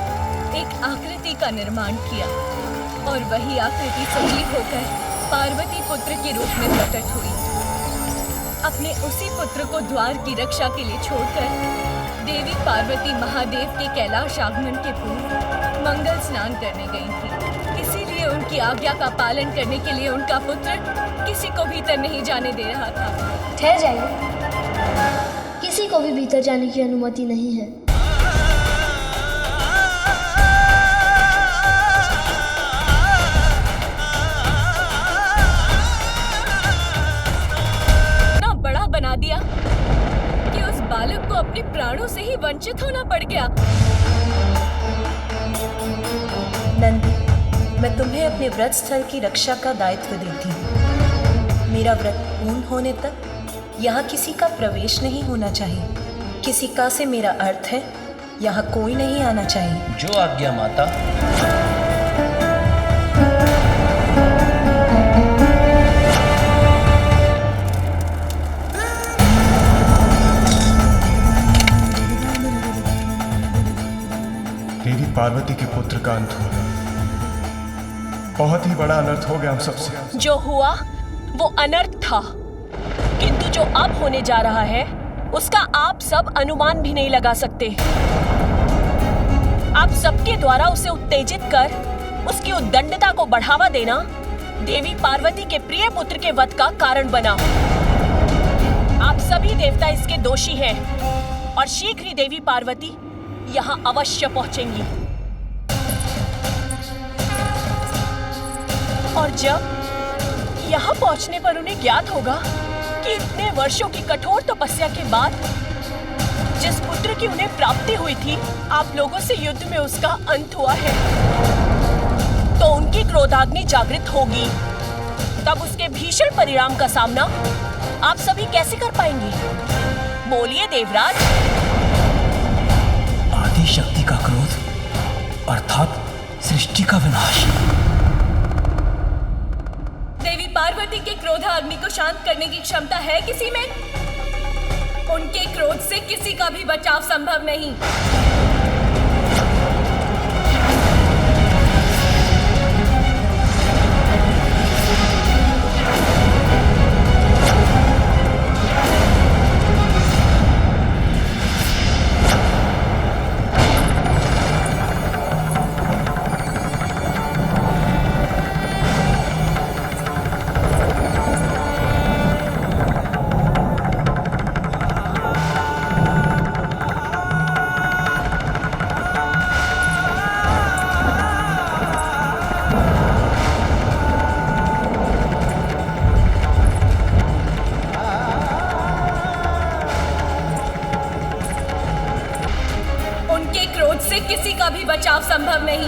एक आकृति का निर्माण किया और वही आकृति सजीव होकर पार्वती पुत्र के रूप में प्रकट हुई। अपने उसी पुत्र को द्वार की रक्षा के लिए छोड़कर देवी पार्वती महादेव के कैलाश आगमन के पूर्व मंगल स्नान करने गई थी। इसीलिए उनकी आज्ञा का पालन करने के लिए उनका पुत्र किसी को भीतर नहीं जाने दे रहा था। ठहर जाइए, किसी को भी भीतर जाने की अनुमति नहीं है। इतना बड़ा बना दिया कि उस बालक को अपने प्राणों से ही वंचित होना पड़ गया। नंदी, मैं तुम्हें अपने व्रत स्थल की रक्षा का दायित्व देती हूँ। मेरा व्रत पूर्ण होने तक यहाँ किसी का प्रवेश नहीं होना चाहिए। किसी का से मेरा अर्थ है यहाँ कोई नहीं आना चाहिए। जो आज्ञा माता। देवी पार्वती के पुत्र का अंत हुआ। बहुत ही बड़ा अनर्थ हो गया हम सबसे। जो हुआ वो अनर्थ था, किंतु जो अब होने जा रहा है उसका आप सब अनुमान भी नहीं लगा सकते। आप सबके द्वारा उसे उत्तेजित कर उसकी उद्दंडता को बढ़ावा देना देवी पार्वती के प्रिय पुत्र के वध का कारण बना। आप सभी देवता इसके दोषी हैं और शीघ्र ही देवी पार्वती यहाँ अवश्य पहुंचेंगी। और जब यहाँ पहुंचने पर उन्हें ज्ञात होगा कि इतने वर्षों की कठोर तपस्या के बाद जिस पुत्र की उन्हें प्राप्ति हुई थी, आप लोगों से युद्ध में उसका अंत हुआ है, तो उनकी क्रोधाग्नि जागृत होगी। तब उसके भीषण परिणाम का सामना आप सभी कैसे कर पाएंगे? बोलिए देवराज। आदि शक्ति का क्रोध अर्थात सृष्टि का विनाश। देवी पार्वती के क्रोधाग्नि को शांत करने की क्षमता है किसी में? उनके क्रोध से किसी का भी बचाव संभव नहीं। किसी का भी बचाव संभव नहीं।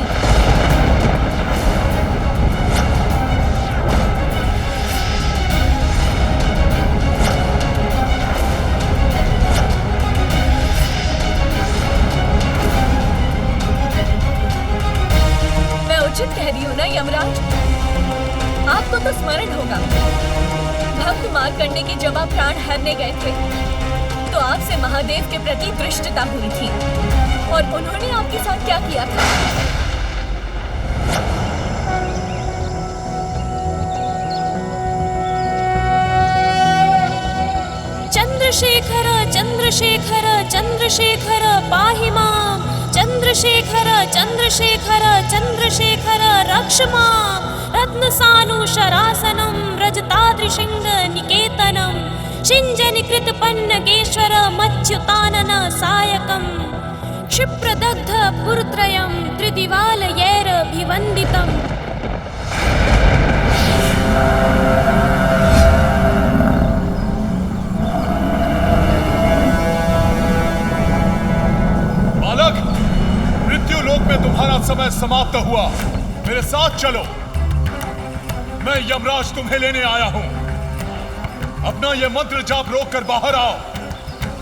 मैं उचित कह रही हूँ ना यमराज? आपको तो स्मरण होगा, भक्त मार्कंडे के जब आप प्राण हरने गए थे तो आपसे महादेव के प्रति दृष्टता हुई थी और उन्होंने आपके साथ क्या किया था? चंद्रशेखर चंद्रशेखर चंद्रशेखर पाहि मां, चंद्रशेखर चंद्रशेखर चंद्रशेखर रक्ष मां, रत्नसानुशरासनं रजताद्रिशृंग निकेतनं, शिञ्जनिकृतपन्नगेश्वर मच्युतानन सायकम्, क्षिप्रदग्ध पुरत्रयं त्रिदिवालयैरभिवन्दितम्। बालक, मृत्यु लोक में तुम्हारा समय समाप्त हुआ। मेरे साथ चलो, मैं यमराज तुम्हें लेने आया हूं। अपना यह मंत्र जाप रोक कर बाहर आओ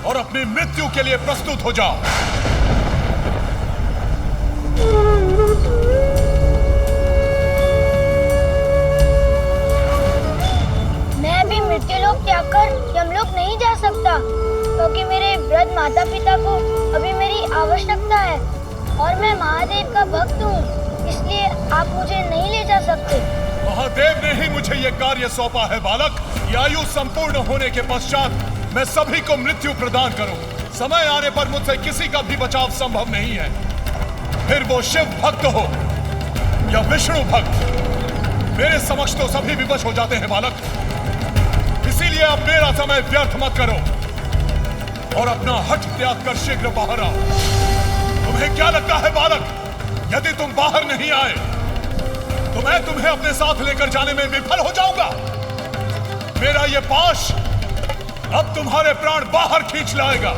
और अपनी मृत्यु के लिए प्रस्तुत हो जाओ। मैं अभी मृत्युलोक त्याग कर यमलोक नहीं जा सकता, क्योंकि मेरे वृद्ध माता पिता को अभी मेरी आवश्यकता है और मैं महादेव का भक्त हूँ, इसलिए आप मुझे नहीं ले जा सकते। महादेव ने ही मुझे यह कार्य सौंपा है बालक। ये आयु संपूर्ण होने के पश्चात मैं सभी को मृत्यु प्रदान करूं। समय आने पर मुझसे किसी का भी बचाव संभव नहीं है, फिर वो शिव भक्त हो या विष्णु भक्त। मेरे समक्ष तो सभी विवश हो जाते हैं बालक। इसीलिए अब मेरा समय व्यर्थ मत करो और अपना हठ त्याग कर शीघ्र बाहर आओ। तुम्हें क्या लगता है बालक, यदि तुम बाहर नहीं आए तो मैं तुम्हें अपने साथ लेकर जाने में विफल हो जाऊंगा? मेरा ये पाश अब तुम्हारे प्राण बाहर खींच लाएगा।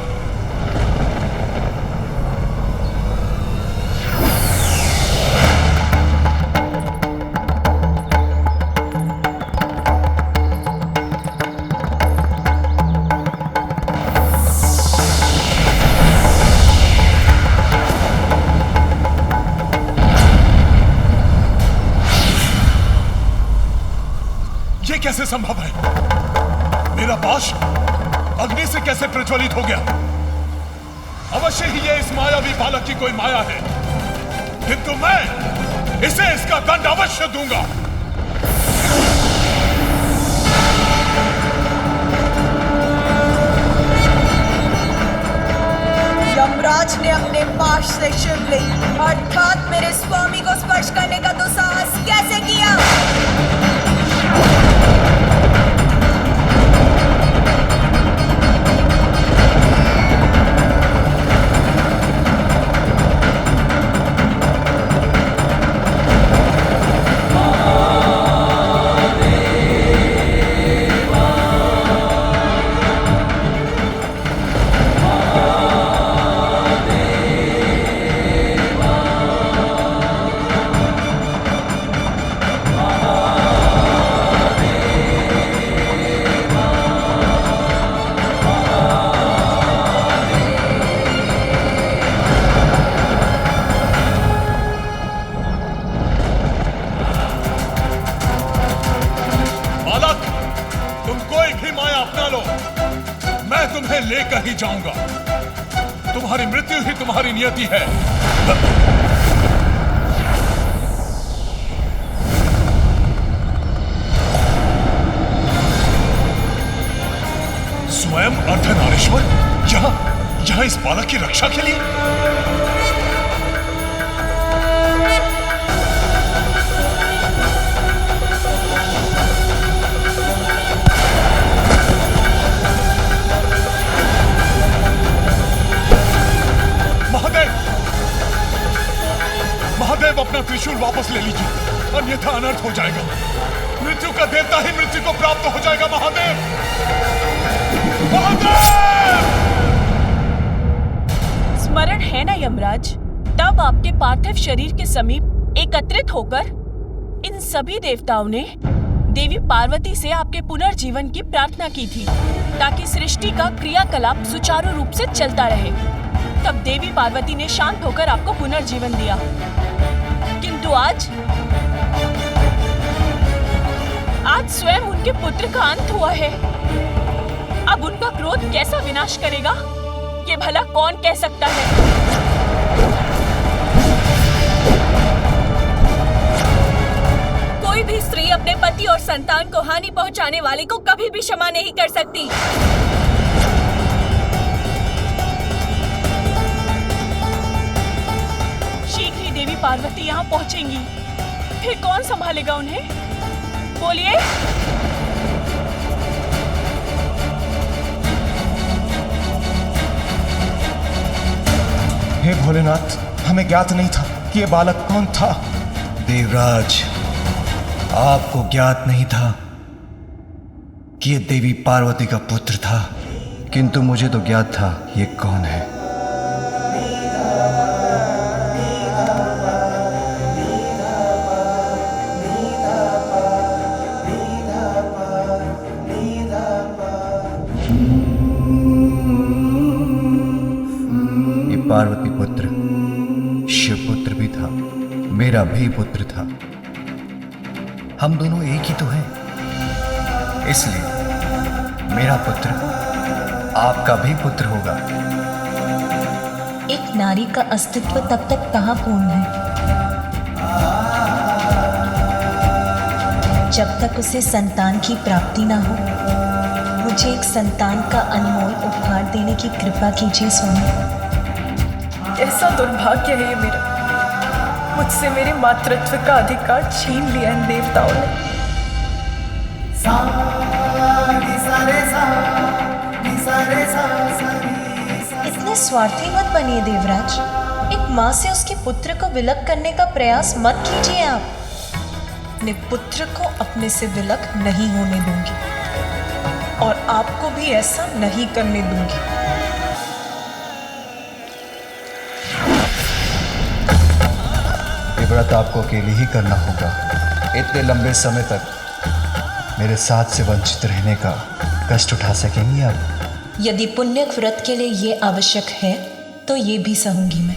ये कैसे संभव है? मेरा पाश अग्नि से कैसे प्रज्वलित हो गया? अवश्य ही ये इस मायावी बालक की कोई माया है। किंतु मैं इसे इसका दंड अवश्य दूंगा। यमराज ने अपने पाश से शिवलिंग अर्थात मेरे स्वामी को स्पर्श करने का दुस्साहस कैसे किया? लेकर ही जाऊंगा। तुम्हारी मृत्यु ही तुम्हारी नियति है। स्वयं अर्धनारीश्वर यहां इस बालक की रक्षा के लिए? महादेव अपना त्रिशूल वापस ले लीजिए, अन्यथा अनर्थ हो जाएगा। मृत्यु का देवता ही मृत्यु को प्राप्त हो जाएगा। महादेव, महादेव! स्मरण है ना यमराज, तब आपके पार्थिव शरीर के समीप एकत्रित होकर इन सभी देवताओं ने देवी पार्वती से आपके पुनर्जीवन की प्रार्थना की थी, ताकि सृष्टि का क्रियाकलाप सुचारू रूप से चलता रहे। तब देवी पार्वती ने शांत होकर आपको पुनर्जीवन दिया। किंतु आज स्वयं उनके पुत्र का अंत हुआ है। अब उनका क्रोध कैसा विनाश करेगा, ये भला कौन कह सकता है? कोई भी स्त्री अपने पति और संतान को हानि पहुंचाने वाले को कभी भी क्षमा नहीं कर सकती। शीघ्र ही देवी पार्वती यहाँ पहुंचेंगी, फिर कौन संभालेगा उन्हें? बोलिए। हे भोलेनाथ, हमें ज्ञात नहीं था कि ये बालक कौन था। देवराज, आपको ज्ञात नहीं था कि ये देवी पार्वती का पुत्र था, किंतु मुझे तो ज्ञात था ये कौन है। पार्वती पुत्र शिव पुत्र भी था, मेरा भी पुत्र था। हम दोनों एक ही तो हैं, इसलिए मेरा पुत्र आपका भी पुत्र होगा। एक नारी का अस्तित्व तब तक कहाँ पूर्ण है जब तक उसे संतान की प्राप्ति ना हो। मुझे एक संतान का अनमोल उपहार देने की कृपा कीजिए स्वामी। ऐसा दुर्भाग्य है ये मेरा, मुझसे मेरे मातृत्व का अधिकार छीन लिया इन देवताओं ने। इतने स्वार्थी मत बनिए देवराज। एक माँ से उसके पुत्र को विलग करने का प्रयास मत कीजिए आप। अपने पुत्र को अपने से विलग नहीं होने दूंगी और आपको भी ऐसा नहीं करने दूंगी। व्रत आपको अकेले ही करना होगा। इतने लंबे समय तक मेरे साथ से वंचित रहने का कष्ट उठा सकेंगी आप? यदि पुण्य व्रत के लिए ये आवश्यक है तो ये भी सहूंगी मैं।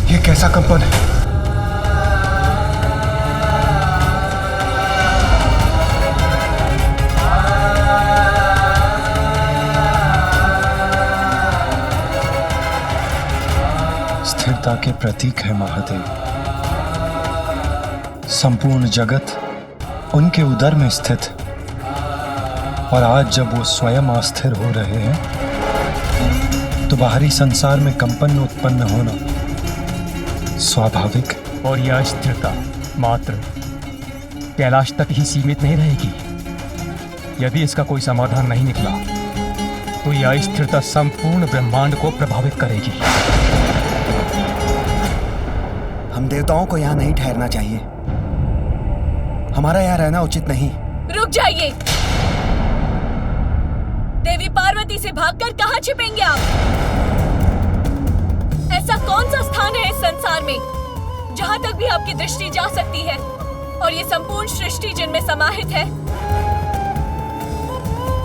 ये कैसा कंपन है? के प्रतीक है महादेव। संपूर्ण जगत उनके उदर में स्थित है। और आज जब वो स्वयं अस्थिर हो रहे हैं तो बाहरी संसार में कंपन उत्पन्न होना स्वाभाविक। और यह अस्थिरता मात्र कैलाश तक ही सीमित नहीं रहेगी। यदि इसका कोई समाधान नहीं निकला तो यह स्थिरता संपूर्ण ब्रह्मांड को प्रभावित करेगी। हम देवताओं को यहाँ नहीं ठहरना चाहिए। हमारा यहाँ रहना उचित नहीं। रुक जाइए। देवी पार्वती से भागकर कहाँ छिपेंगे आप? ऐसा कौन सा स्थान है इस संसार में जहाँ तक भी आपकी दृष्टि जा सकती है और ये संपूर्ण सृष्टि जिनमें समाहित है?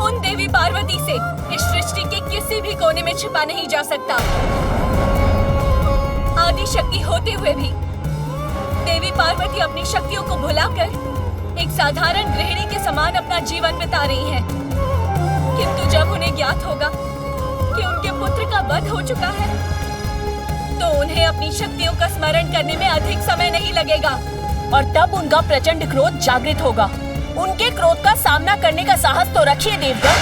उन देवी पार्वती से इस सृष्टि के किसी भी कोने में छिपा नहीं जा सकता। आदि शक्ति होते हुए भी देवी पार्वती अपनी शक्तियों को भुलाकर एक साधारण गृहिणी के समान अपना जीवन बिता रही हैं। किंतु जब उन्हें ज्ञात होगा कि उनके पुत्र का वध हो चुका है तो उन्हें अपनी शक्तियों का स्मरण करने में अधिक समय नहीं लगेगा और तब उनका प्रचंड क्रोध जागृत होगा। उनके क्रोध का सामना करने का साहस तो रखिए देवगण,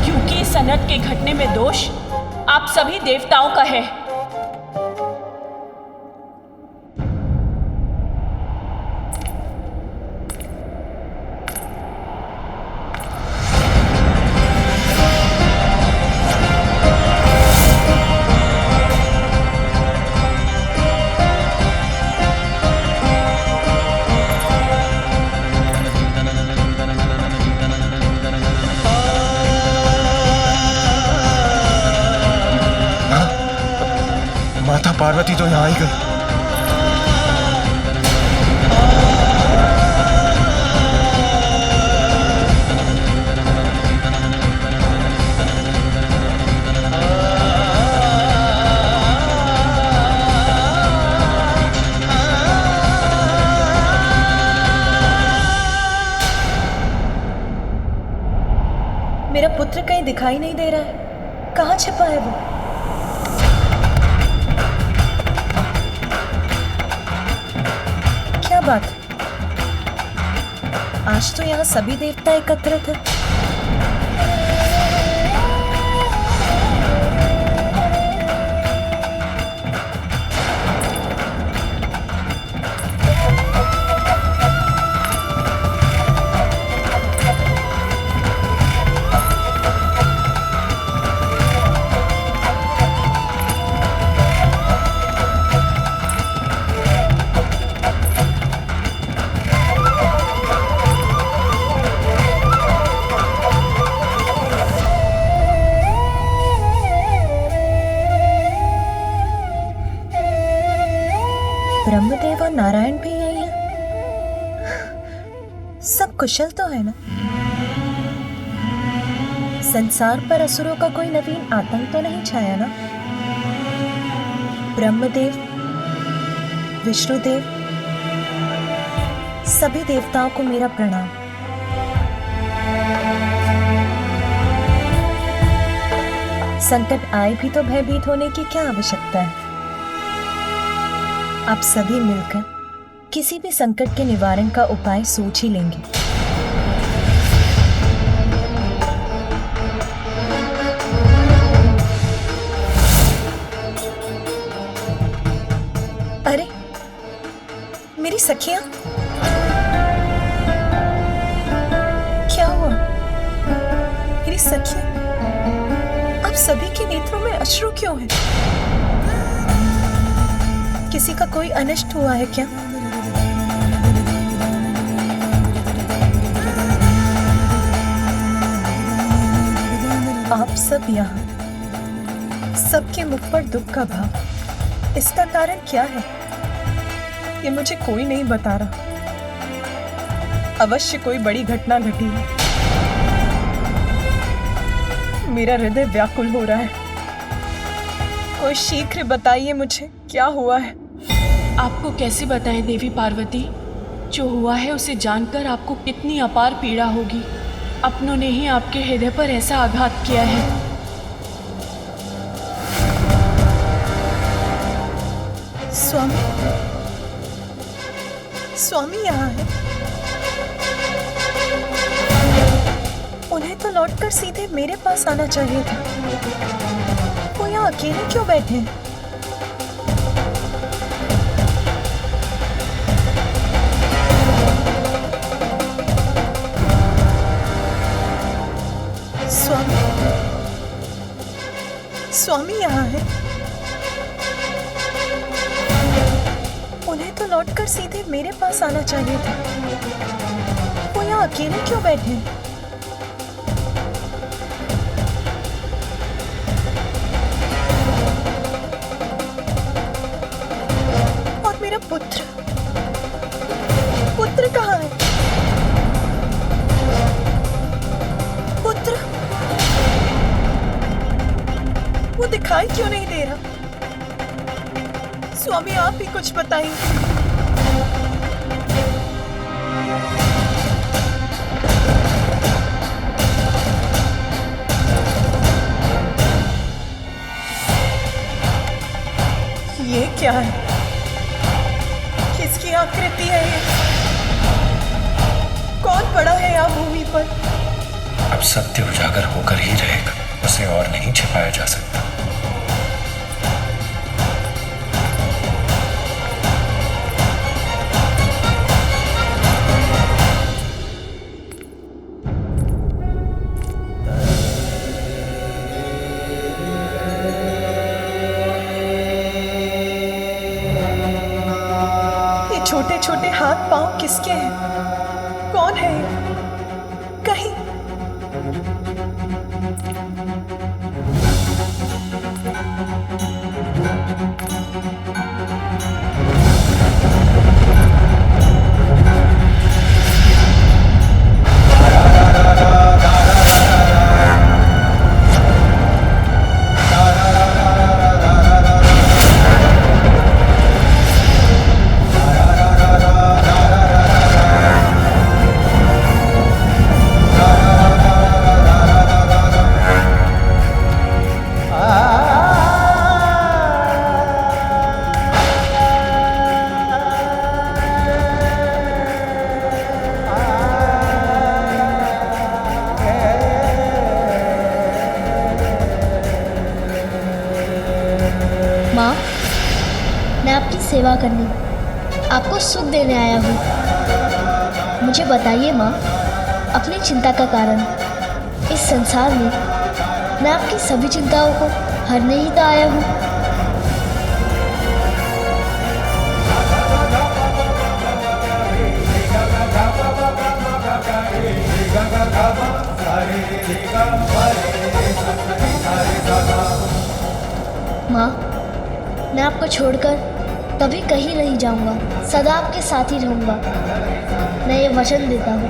क्योंकि इस अनर्थ के घटने में दोष आप सभी देवताओं का है। माता पार्वती तो यहाँ आई गई। मेरा पुत्र कहीं दिखाई नहीं दे रहा है। कहाँ छिपा है वो? क्या बात? आज तो यहाँ सभी देवता एकत्रित हैं। ब्रह्मदेव और नारायण भी यही हैं। सब कुशल तो है ना? संसार पर असुरों का कोई नवीन आतंक तो नहीं छाया ना? ब्रह्मदेव, विष्णुदेव, सभी देवताओं को मेरा प्रणाम। संकट आए भी तो भयभीत होने की क्या आवश्यकता है? आप सभी मिलकर किसी भी संकट के निवारण का उपाय सोच ही लेंगे। अरे मेरी सखियां, क्या हुआ? मेरी सखियां, आप सभी के नेत्रों में अश्रु क्यों है? किसी का कोई अनिष्ट हुआ है क्या? आप सब यहाँ, सबके मुख पर दुख का भाव, इसका कारण क्या है? ये मुझे कोई नहीं बता रहा। अवश्य कोई बड़ी घटना घटी है। मेरा हृदय व्याकुल हो रहा है। कोई शीघ्र बताइए मुझे क्या हुआ है। आपको कैसे बताएं देवी पार्वती? जो हुआ है उसे जानकर आपको कितनी अपार पीड़ा होगी। अपनों ने ही आपके हृदय पर ऐसा आघात किया है। स्वामी, स्वामी यहाँ है। उन्हें तो लौटकर सीधे मेरे पास आना चाहिए था। वो यहाँ अकेले क्यों बैठे हैं? स्वामी, स्वामी यहाँ है। उन्हें तो लौटकर सीधे मेरे पास आना चाहिए था। वो यहाँ अकेले क्यों बैठे हैं? और मेरा पुत्र, पुत्र कहाँ है? पुत्र, वो दिखाई क्यों नहीं दे रहा? स्वामी, आप ही कुछ बताइए। ये क्या है? किसकी आकृति है ये? कौन पड़ा है यहाँ भूमि पर? अब सत्य उजागर होकर ही रहेगा, उसे और नहीं छिपाया जा सकता। ये छोटे छोटे हाथ पांव किसके हैं? कौन है ये? कहीं माँ, मैं आपकी सेवा करने, आपको सुख देने आया हूँ। मुझे बताइए माँ, अपनी चिंता का कारण। इस संसार में मैं आपकी सभी चिंताओं को हरने ही तो आया हूँ। माँ, मैं आपको छोड़कर कभी कहीं नहीं जाऊंगा, सदा आपके साथ ही रहूंगा। मैं ये वचन देता हूँ।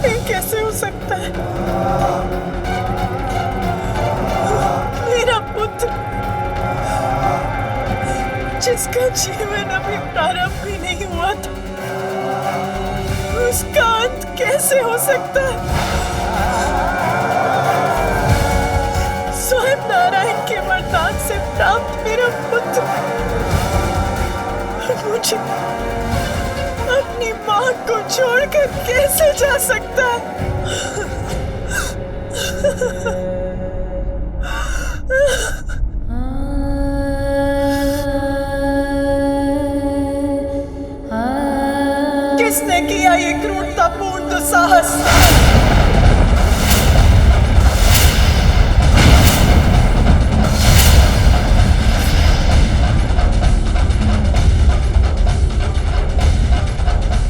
ये कैसे हो सकता है? मेरा पुत्र, जिसका जीवन अभी प्रारंभ भी नहीं हुआ था, उसका अंत कैसे हो सकता है? स्वयं नारायण के वरदान से प्राप्त मेरा पुत्र मुझे अपनी माँ को छोड़कर कैसे जा सकता है? किसने किया ये क्रूरतापूर्ण दुस्साहस?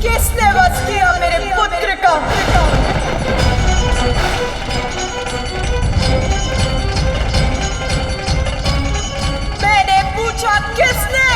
किसने वश किया मेरे पुत्र का? मैंने पूछा किसने?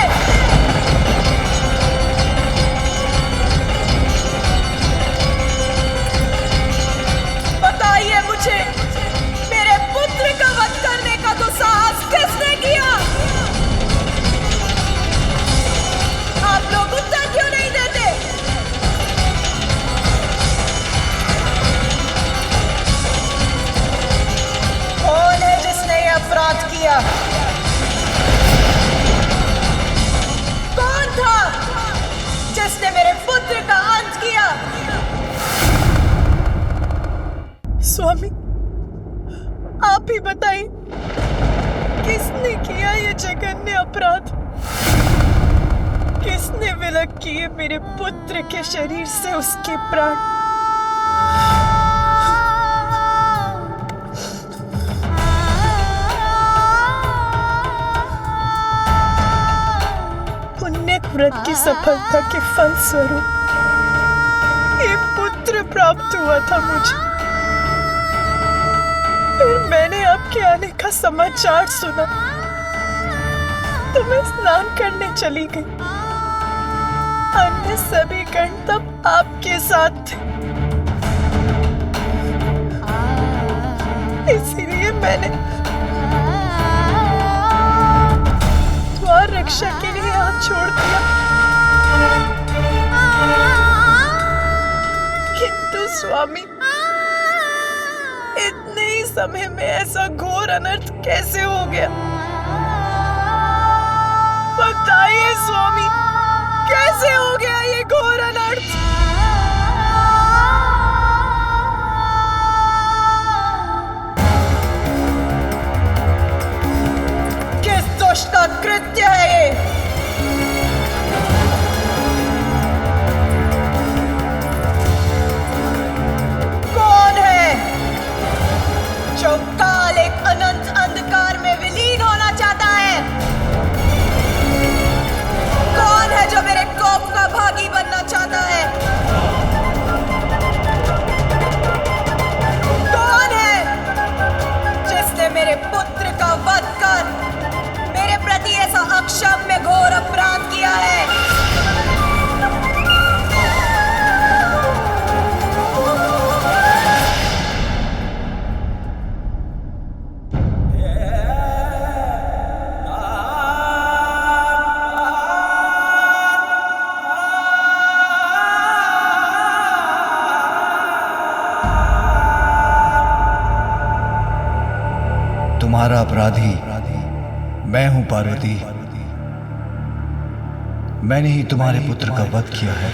जल्दी बताइए, किसने किया ये जघन्य अपराध? किसने विलक किए मेरे पुत्र के शरीर से उसके प्राण? पुण्य व्रत की सफलता के फल स्वरूप ये पुत्र प्राप्त हुआ था मुझे। फिर मैंने आपके आने का समाचार सुना तो मैं स्नान करने चली गई। अन्य सभी गण तब आपके साथ थे, इसीलिए मैंने द्वार रक्षा के लिए हाथ छोड़ दिया। किंतु स्वामी, इतने ही समय में ऐसा घोर अनर्थ कैसे हो गया? बताइए स्वामी, कैसे हो गया ये घोर अनर्थ? किस दुष्ट का कृत्य है ये? कौन है जो काल एक अनंत अंधकार में विलीन होना चाहता है? कौन है जो मेरे कोप का भागी बनना चाहता है? कौन है जिसने मेरे पुत्र का वध कर मेरे प्रति ऐसा अक्षम्य घोर अपराध किया है? तुम्हारा अपराधी मैं हूं पार्वती। मैंने ही तुम्हारे पुत्र का वध किया है।